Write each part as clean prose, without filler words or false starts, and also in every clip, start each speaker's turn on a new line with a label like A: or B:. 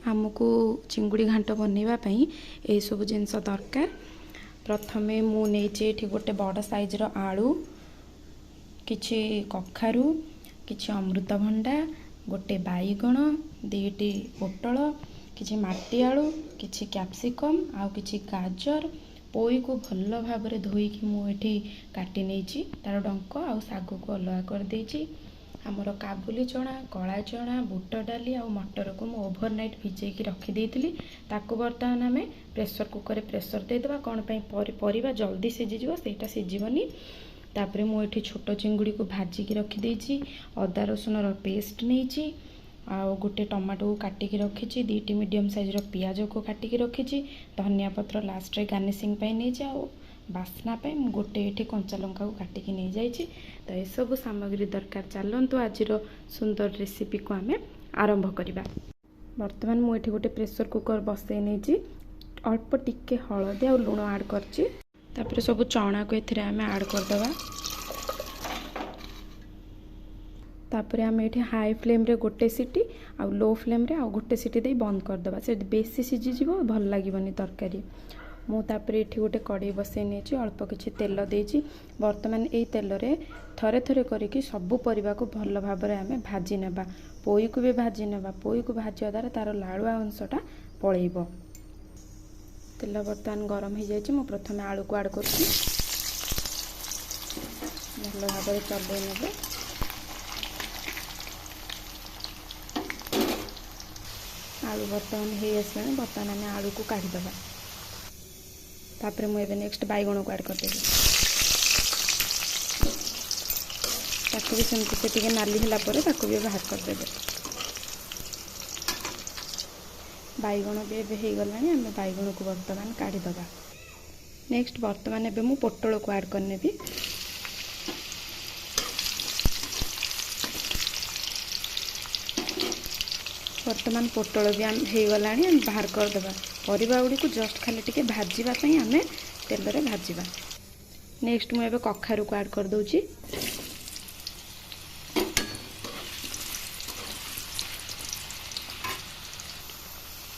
A: आमको चिंगुड़ी घांट बनवाई यही सब जिनस दरकार। प्रथमे मु नहीं गोटे बड़ साइजर आलू, किछि कखारू, किछि अमृतभंडा, गोटे बैगण, दुईटी पोटल, किछि माटी आलू, किछि कैप्सिकम आउ किछि गाजर, पोई को भल भाव धोईकी मुझे काटी नहीं तार डंक आउ साग को अलग कर देछि। आमर काबुली चना, कला चना, बुट डाली आ मटर को मु ओभरनाइट भिजेकी रखी ताकू बर्तमान आम प्रेसर कुकर रे प्रेसर देदेबा कौन परिबा जल्दी सीझीज सेटा सीझीबनी। तापरे मुझे छोट चिंगुड़ी को भाजिकी रखी अदा रसुन पेस्ट नहीं आउ गोटे टमाटो को काटिकी रखी, दुईटी मीडियम साइजर पियाज को काटिकी रखी, धनिया पत्र लास्ट रे गार्निशिंग नहीं आउ बास्ना पे गोटे ये कंचा लंका को काटिकी नहीं जाइए। तो ये सब सामग्री दरकार। चलतु आज सुंदर रेसिपी को आम आरंभ करवा। बर्तमान मुझे गोटे प्रेसर कुकर बसई नहीं अल्प टिके हलदी आ लुण आड कर सब चना को एथिरे आम आड करदे। तापर आम ये हाई फ्लेम रे गोटे सीटी आ लो फ्लेम रे आ गोटे सीटी दे बंद करदे। से बेसी सीझीज भल लगे तरकारी। मुझे ये गोटे कड़े बसई नहीं अल्प किसी तेल देती। बर्तमान यही तेल रे थरे थरे करके सबू परिवा को भल भाव आम भाजी नेबा। पोई को भी भाजी नेबा। पोई को भाजा द्वारा तार लाड़ुआ अंशटा पलैब। तेल बर्तमान गरम हो जाए। मु प्रथम आलू को आड कर भल भाव चल ने। आलू बर्तमान हो आसला। बर्तमान आम आलू को काढ़ीदे। तापर मुझे नेक्स्ट बैगण को आड करदेवी। ताकू भी सेमती से टिके नाली होला परे ताकू भी बाहर करदेवे। बैगण भी एबे हो गलानी। आम बैगण को बर्तमान काढ़ीदे। नेक्स्ट बर्तमान एबे मु पोटल को आड करनेबी। बर्तमान पोटल भी हो गलानी। आम बाहर करदे। परिबा गुड़ी को जस्ट खाली टिके भाजीबाई आम तेल रे भाजीबा। नेक्स्ट मुझे कखारू को आड कर दूची।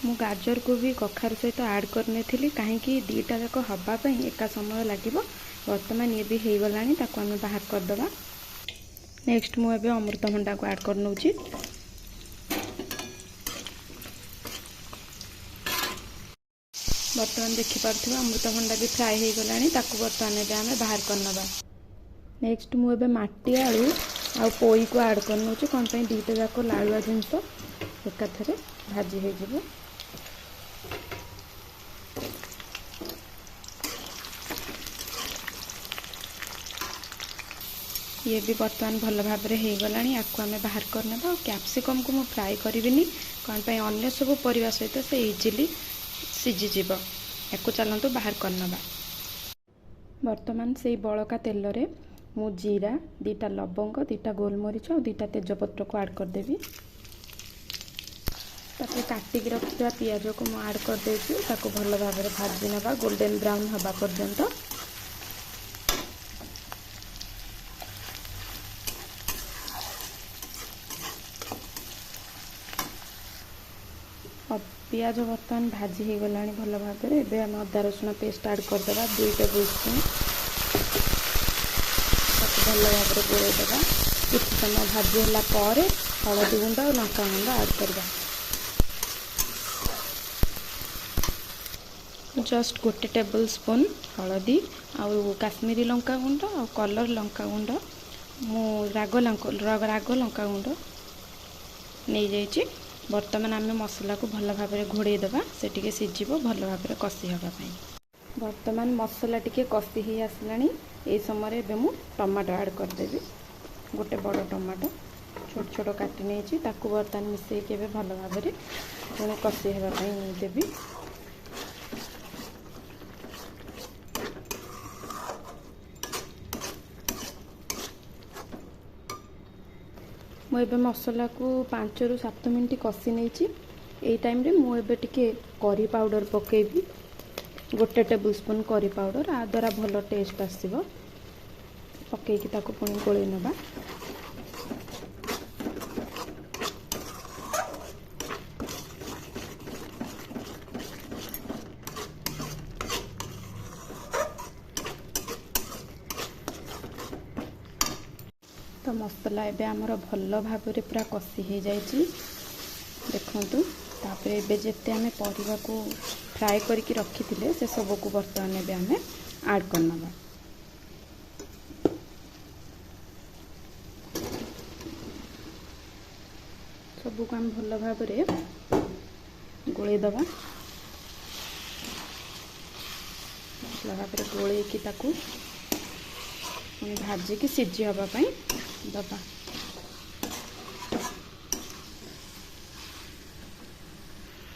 A: मु गाजर को भी कखारू सहित आड करने कहीं दीटा जाक हवापाई एका समय लगे। बर्तमान ये भी हो गलानी। ताको आम बाहर करदे। नेक्स्ट मुझे अमृतभंडा को आड कर नौची। बर्तमान देखिपे अमृतभंडा भी फ्राए हो गलानी। ताकू बर्तमान एबे आमे बाहर करनबा। नेक्स्ट मु एबे माटी आलू आ पोई को आड कर नौची। कौन पे दीटा जाक लाड़ुआ जिनस एकाथरे भाजी हो जिवो। ये भी बर्तमान भल भाव हो गलानी। आपको आमे बाहर करनबा। कैप्सिकम को मु फ्राए करिविनी कौन पे अन्य सब परिवा सहित से इजिली सीझीज। या चलतु बाहर करनबा। बर्तमान से बड़का तेल रे मु जीरा, दीटा लवंग, दीटा गोलमरीच और दीटा तेजपत्र को आड करदेवी। तापर काटिकी रखिଥିବା पियाज को मु आड कर देछि। ताको भल भाव रे भाजी नेबा गोल्डन ब्राउन हवा पर्यंत। पियाज बर्तमान भाजी हो गलानी भल भाव में। एबे हम अदा रसुण पेस्ट आड करदे 2 टेबल स्पून। भल भाव में गोलैदे। कुछ समय भाजी होला परे हलदी गुंड और लंका गुंड आड करवा। जस्ट गोटे टेबल स्पून हलदी आउ काश्मीरी लंका गुंड और कलर लंका गुंड मु राग लंका गुंड नहीं जाइए। बर्तमान आम मसला को भल भाव में घोड़े देवा। से टिके सीझिब भल भाव में कषि हाँपाई। बर्तमान मसला टिके कषि ही आसलानी। ये समय एबे मु टमाटो आड करदेवी। गोटे बड़ टमाटो छोट छोट काटी नहीं ताकू बर्तमान मिसेक भल भाव में पुणी कषि हाँपाई देवी। मुझे मसला को 5 ରୁ 7 मिनट कषि नहीं। यही टाइम रे मुझे टिके करी पाउडर पकेबी। गोटे टेबल स्पून करी पाउडर आ द्वारा भल टेस्ट आसो। पकईकी ताको पुणी गोलई नबा। तो मसला एबे आमर भल भाव पूरा कषि हो जाइए देखु। तापर एबे जेते आमे परिवा को फ्राए करके रखी थे से सब को बर्तमान एबे आमे ऐड करनवा। सब को आम भल भाव गोले दबा। भल भाव गोलेकी ताकू भाजिकी सिझी हवापाई दबा।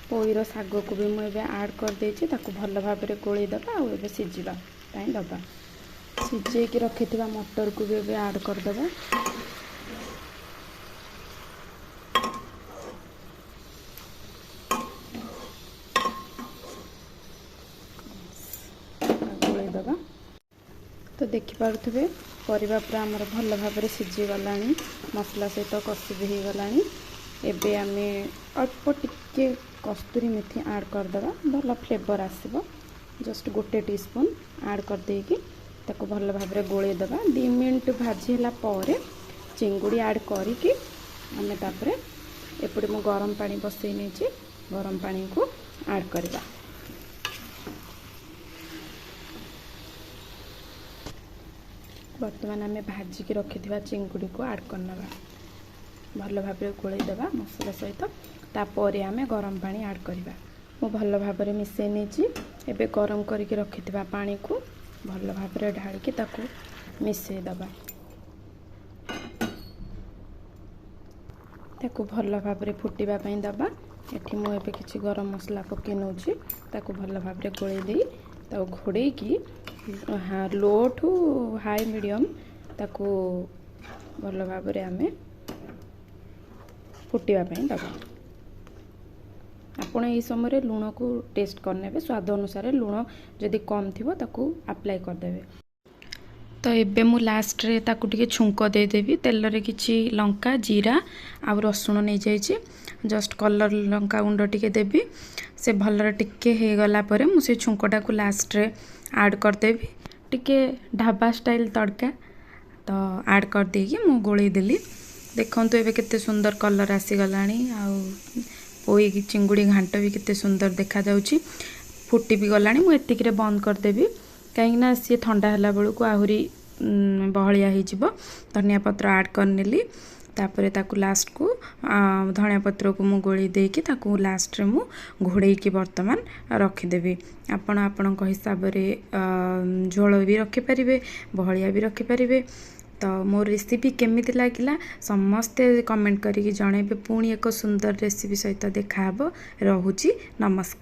A: पोईर शाग को भी मुझे ऐड कर देछि ताकू भल भाव गोले दबा और एबे सिझिबा ताई दबा। सिझेकी रखिथिबा मटर को भी एबे ऐड कर दबा। गोले दबा। तो देखि पारुथिबे परिबा पूरा हमर भल भाव सिझी गलानी, मसला सहित कषि भी हो गलानी। एबे आमे अल्प टिके कस्तूरी मेथी ऐड कर दबा, भल फ्लेवर आसीबो। जस्ट 1 टीस्पून ऐड कर देकी ताको भल भाव गोले दबा। 2 मिनट भाजी हला परे चिंगुड़ी ऐड करिकी आमे तापरे एपटे मो गरम पानी बसई नेछि, गरम पानी को ऐड करबा। बर्तमान आमे भाजिकी रखिथिबा चिंगुड़ी को ऐड करनबा। भल भाव गोले दबा मसला सहित। तापर आमे गरम पानी ऐड करबा। मो भल भाव मिसई नेछि। एबे गरम करके रखिथिबा पानी को भल भाव ढालिकी ताकू मिसई दबा। ताकू भल भाव फुटिबा पई दबा। एठी मो एबे किछि गरम मसला पके नउछि ताकू भल भाव गोले देई ताकू घोड़े की लो टू हाई मीडियम ताकू भल भाव आमे फुटिबा पई दबा। आपण ये समय लुण को टेस्ट करने स्वाद अनुसार लुण जदि कम थी ताकू अप्लाई करदे। तो एबे मु लास्ट रे ताकू टिके छुंक दे देबी। तेल रे किछि लंका जीरा आ रसुण नहीं जाइए। जस्ट कलर लंका गुंड टिके देबी। से भलर टिके हे गला परे मु से छुंकटा को लास्ट रे ऐड कर देबी। टिके ढाबा स्टाइल तड़का तो ऐड कर देकी मु गोले देली। देखंतु एबे केते सुंदर कलर आसी गलानी। आ पोई चिंगुड़ी घांट भी केते सुंदर देखा जाउची। फुटी भी गलानी। मु एतिक रे बंद कर देबी कहीं सी ठंडा हला बेलू को आहुरी बहलिया हो। धनिया पत्र ऐड करनेली। तापरे ताकू लास्ट को धनिया पत्र को मु गोली देकी ताकू लास्ट रे मु घोड़े की बर्तमान रखिदेवी। आपण आपण हिसाब रे झोल भी रखि परिबे, बहलिया भी रखि परिबे। तो मो रेसिपी केमिति लागिला समस्ते कमेंट करिकी जणेबे। पुणी एक सुंदर रेसिपी सहित देखा हबो। रहुची नमस्कार।